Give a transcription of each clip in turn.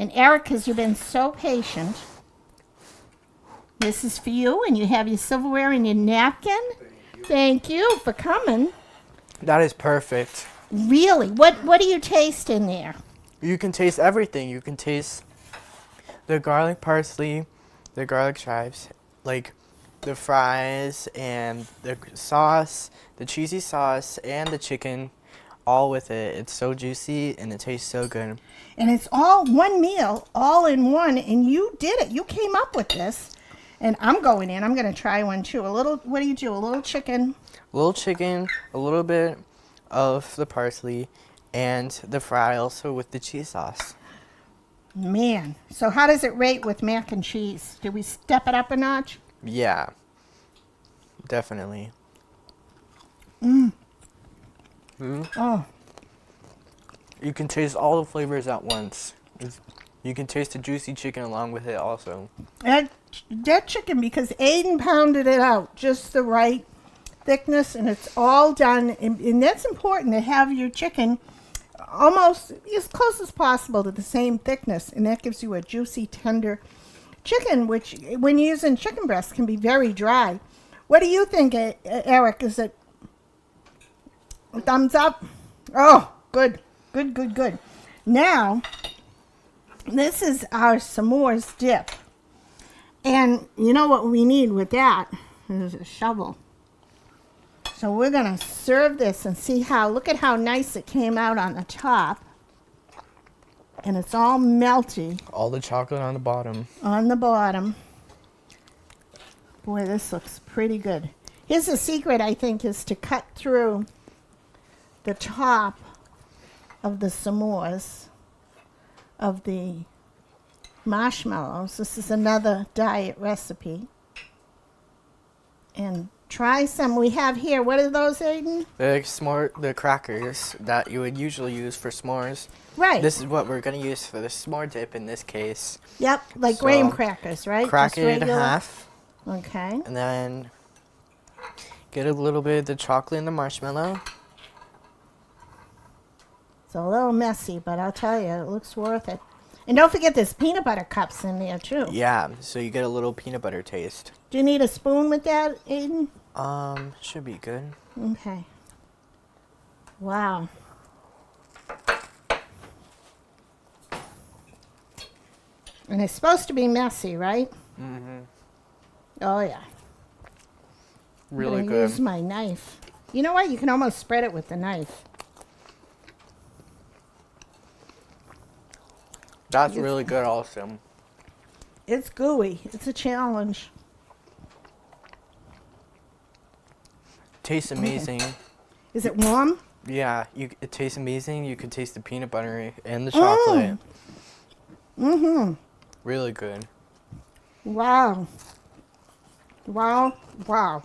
And Eric, because you've been so patient, this is for you, and you have your silverware and your napkin. Thank you for coming. That is perfect. Really? What do you taste in there? You can taste everything. You can taste the garlic parsley, the garlic chives, like the fries and the sauce, the cheesy sauce, and the chicken, all with it. It's so juicy and it tastes so good. And it's all one meal, all in one, and you did it. You came up with this. And I'm going in. I'm going to try one too. What do you do? A little chicken? A little chicken, a little bit of the parsley, and the fry also with the cheese sauce. Man. So how does it rate with mac and cheese? Did we step it up a notch? Yeah. Definitely. Oh. You can taste all the flavors at once. You can taste the juicy chicken along with it also. That chicken, because Aiden pounded it out just the right thickness, and it's all done. And that's important, to have your chicken almost as close as possible to the same thickness, and that gives you a juicy, tender chicken, which when you're using chicken breast can be very dry. What do you think, Eric? Is it a thumbs up? Oh, good. Now, this is our s'mores dip. And you know what we need with that is a shovel. So we're going to serve this and see look at how nice it came out on the top. And it's all melty. All the chocolate on the bottom. On the bottom. Boy, this looks pretty good. Here's the secret, I think, is to cut through the top of the s'mores, of the marshmallows. This is another diet recipe. And try some. We have here, what are those, Aiden? The crackers that you would usually use for s'mores. Right. This is what we're going to use for the s'more dip in this case. Yep, like graham crackers, right? Crack it in half. Okay. And then get a little bit of the chocolate in the marshmallow. It's a little messy, but I'll tell you, it looks worth it. And don't forget there's peanut butter cups in there too. Yeah, so you get a little peanut butter taste. Do you need a spoon with that, Aiden? Should be good. Okay. Wow. And it's supposed to be messy, right? Mm-hmm. Oh, yeah. Really I'm good. gonna use my knife. You know what? You can almost spread it with the knife. That's really good also. It's gooey. It's a challenge. Tastes amazing. Is it warm? Yeah, it tastes amazing. You can taste the peanut butter and the chocolate. Mm-hmm. Really good. Wow. Wow. Wow.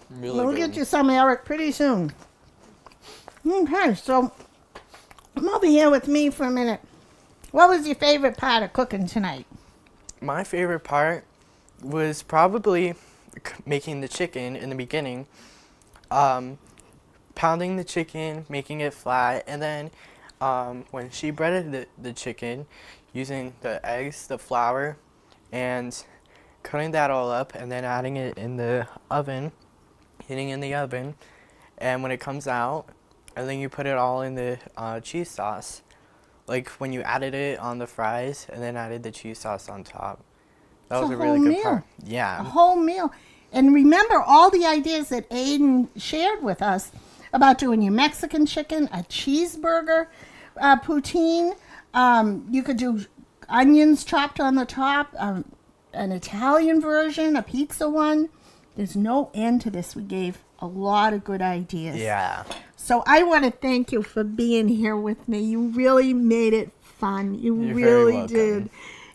Really We'll good. get you some, Eric, pretty soon. Okay, so come over here with me for a minute. What was your favorite part of cooking tonight? My favorite part was probably making the chicken in the beginning. Pounding the chicken, making it flat, and then when she breaded the chicken using the eggs, the flour, and cutting that all up, and then adding it in the oven, hitting in the oven, and when it comes out, and then you put it all in the cheese sauce. Like when you added it on the fries and then added the cheese sauce on top. That was a really good part. Yeah. A whole meal. And remember all the ideas that Aiden shared with us about doing your Mexican chicken, a cheeseburger, poutine. You could do onions chopped on the top, an Italian version, a pizza one. There's no end to this. We gave a lot of good ideas. Yeah. So I want to thank you for being here with me. You really made it fun. You You're really very welcome. did.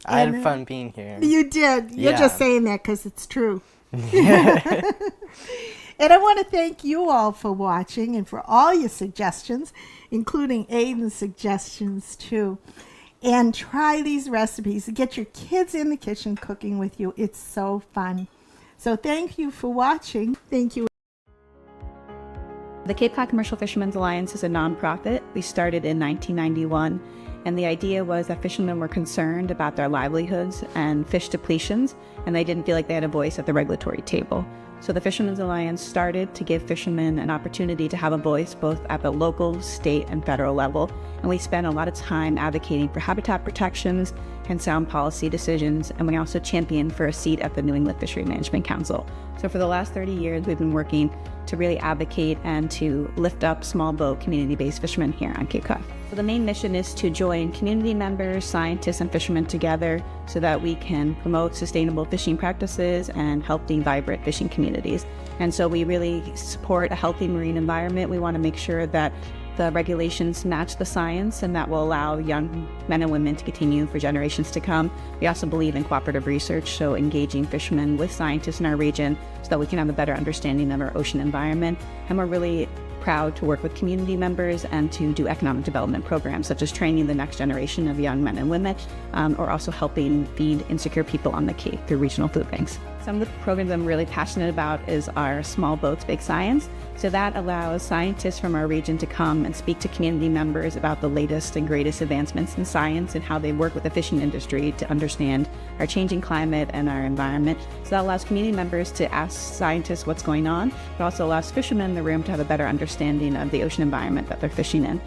I had fun being here. You did. You're Yeah. just saying that because it's true. And I want to thank you all for watching and for all your suggestions, including Aiden's suggestions too. And try these recipes. Get your kids in the kitchen cooking with you. It's so fun. So thank you for watching. Thank you. The Cape Cod Commercial Fishermen's Alliance is a nonprofit. We started in 1991, And the idea was that fishermen were concerned about their livelihoods and fish depletions, and they didn't feel like they had a voice at the regulatory table. So the Fishermen's Alliance started to give fishermen an opportunity to have a voice both at the local, state, and federal level. And we spent a lot of time advocating for habitat protections and sound policy decisions, and we also championed for a seat at the New England Fishery Management Council. So for the last 30 years, we've been working to really advocate and to lift up small boat community-based fishermen here on Cape Cod. So the main mission is to join community members, scientists, and fishermen together so that we can promote sustainable fishing practices and healthy, vibrant fishing communities. And so we really support a healthy marine environment. We want to make sure that the regulations match the science and that will allow young men and women to continue for generations to come. We also believe in cooperative research, so engaging fishermen with scientists in our region so that we can have a better understanding of our ocean environment. And we're really proud to work with community members and to do economic development programs such as training the next generation of young men and women, or also helping feed insecure people on the Cape through regional food banks. Some of the programs I'm really passionate about is our Small Boats, Big Science. So that allows scientists from our region to come and speak to community members about the latest and greatest advancements in science and how they work with the fishing industry to understand our changing climate and our environment. So that allows community members to ask scientists what's going on. It also allows fishermen in the room to have a better understanding of the ocean environment that they're fishing in.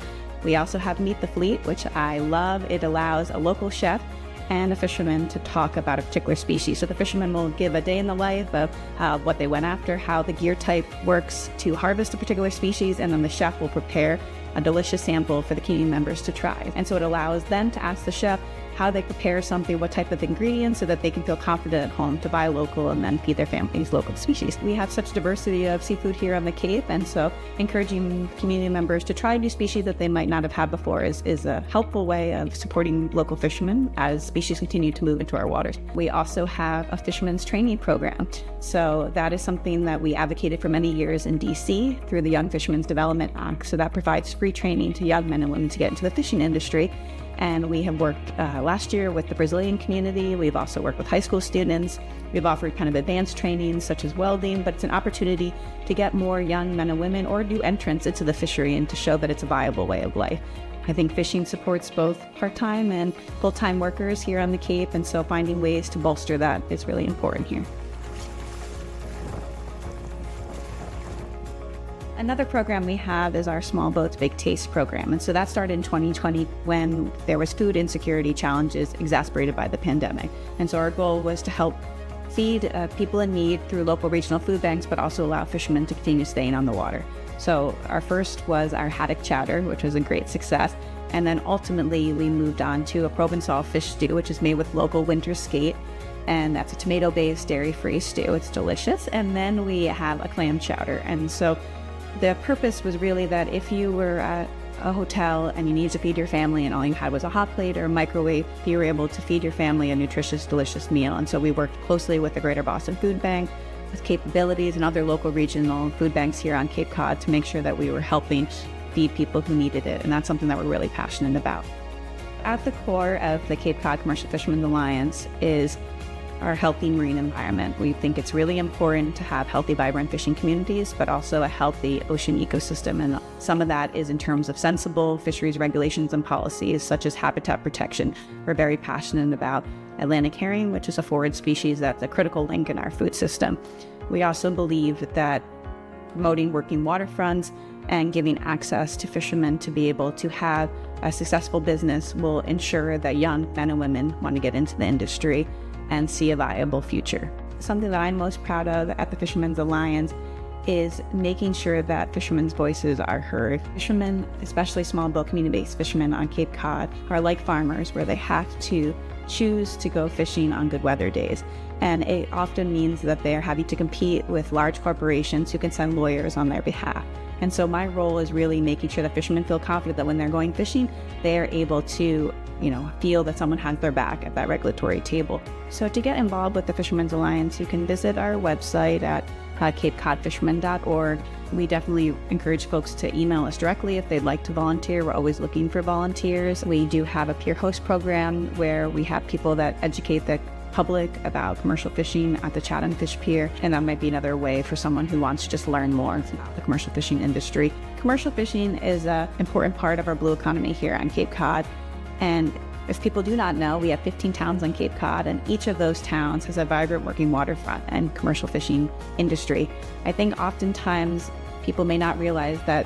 We also have Meet the Fleet, which I love. It allows a local chef and a fisherman to talk about a particular species. So the fisherman will give a day in the life of what they went after, how the gear type works to harvest a particular species, and then the chef will prepare a delicious sample for the community members to try. And so it allows them to ask the chef how they prepare something, what type of ingredients, so that they can feel confident at home to buy local and then feed their families local species. We have such diversity of seafood here on the Cape, and so encouraging community members to try new species that they might not have had before is a helpful way of supporting local fishermen as species continue to move into our waters. We also have a fishermen's training program. So that is something that we advocated for many years in DC through the Young Fishermen's Development Act. So that provides free training to young men and women to get into the fishing industry. And we have worked last year with the Brazilian community. We've also worked with high school students. We've offered kind of advanced training such as welding, but it's an opportunity to get more young men and women or new entrants into the fishery and to show that it's a viable way of life. I think fishing supports both part-time and full-time workers here on the Cape, and so finding ways to bolster that is really important here. Another program we have is our Small Boats, Big Taste program. And so that started in 2020 when there was food insecurity challenges exacerbated by the pandemic. And so our goal was to help feed people in need through local regional food banks, but also allow fishermen to continue staying on the water. So our first was our haddock chowder, which was a great success. And then ultimately we moved on to a Provençal fish stew, which is made with local winter skate. And that's a tomato-based, dairy-free stew. It's delicious. And then we have a clam chowder. And so the purpose was really that if you were at a hotel and you needed to feed your family and all you had was a hot plate or a microwave, you were able to feed your family a nutritious, delicious meal. And so we worked closely with the Greater Boston Food Bank, with Capabilities and other local regional food banks here on Cape Cod to make sure that we were helping feed people who needed it. And that's something that we're really passionate about. At the core of the Cape Cod Commercial Fishermen's Alliance is our healthy marine environment. We think it's really important to have healthy, vibrant fishing communities, but also a healthy ocean ecosystem. And some of that is in terms of sensible fisheries regulations and policies, such as habitat protection. We're very passionate about Atlantic herring, which is a forage species that's a critical link in our food system. We also believe that promoting working waterfronts and giving access to fishermen to be able to have a successful business will ensure that young men and women want to get into the industry and see a viable future. Something that I'm most proud of at the Fishermen's Alliance is making sure that fishermen's voices are heard. Fishermen, especially small boat community-based fishermen on Cape Cod, are like farmers where they have to choose to go fishing on good weather days. And it often means that they are having to compete with large corporations who can send lawyers on their behalf. And so my role is really making sure that fishermen feel confident that when they're going fishing, they are able to feel that someone has their back at that regulatory table. So to get involved with the Fishermen's Alliance, you can visit our website at capecodfishermen.org. We definitely encourage folks to email us directly if they'd like to volunteer. We're always looking for volunteers. We do have a peer host program where we have people that educate the public about commercial fishing at the Chatham Fish Pier, and that might be another way for someone who wants to just learn more about the commercial fishing industry. Commercial fishing is an important part of our blue economy here on Cape Cod, And if people do not know, we have 15 towns on Cape Cod, and each of those towns has a vibrant working waterfront and commercial fishing industry. I think oftentimes people may not realize that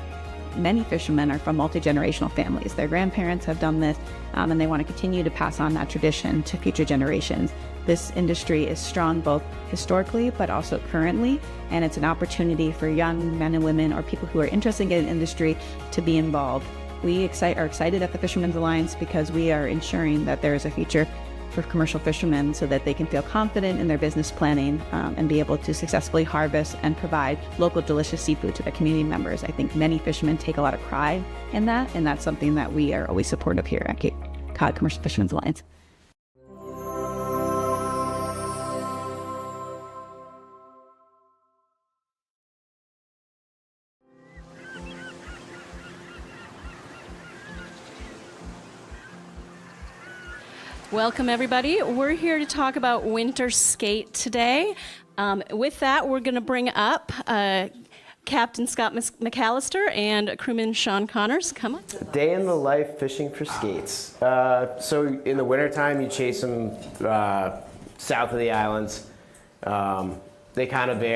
many fishermen are from multi-generational families. Their grandparents have done this, and they want to continue to pass on that tradition to future generations. This industry is strong both historically but also currently, and it's an opportunity for young men and women or people who are interested in the industry to be involved. We are excited at the Fishermen's Alliance because we are ensuring that there is a future for commercial fishermen so that they can feel confident in their business planning and be able to successfully harvest and provide local delicious seafood to their community members. I think many fishermen take a lot of pride in that, and that's something that we are always supportive here at Cape Cod Commercial Fishermen's Alliance. Welcome, everybody. We're here to talk about winter skate today. With that, we're going to bring up Captain Scott McAllister and crewman Sean Connors. Come on. Day in the life fishing for skates. So in the wintertime, you chase them south of the islands. They kind of vary.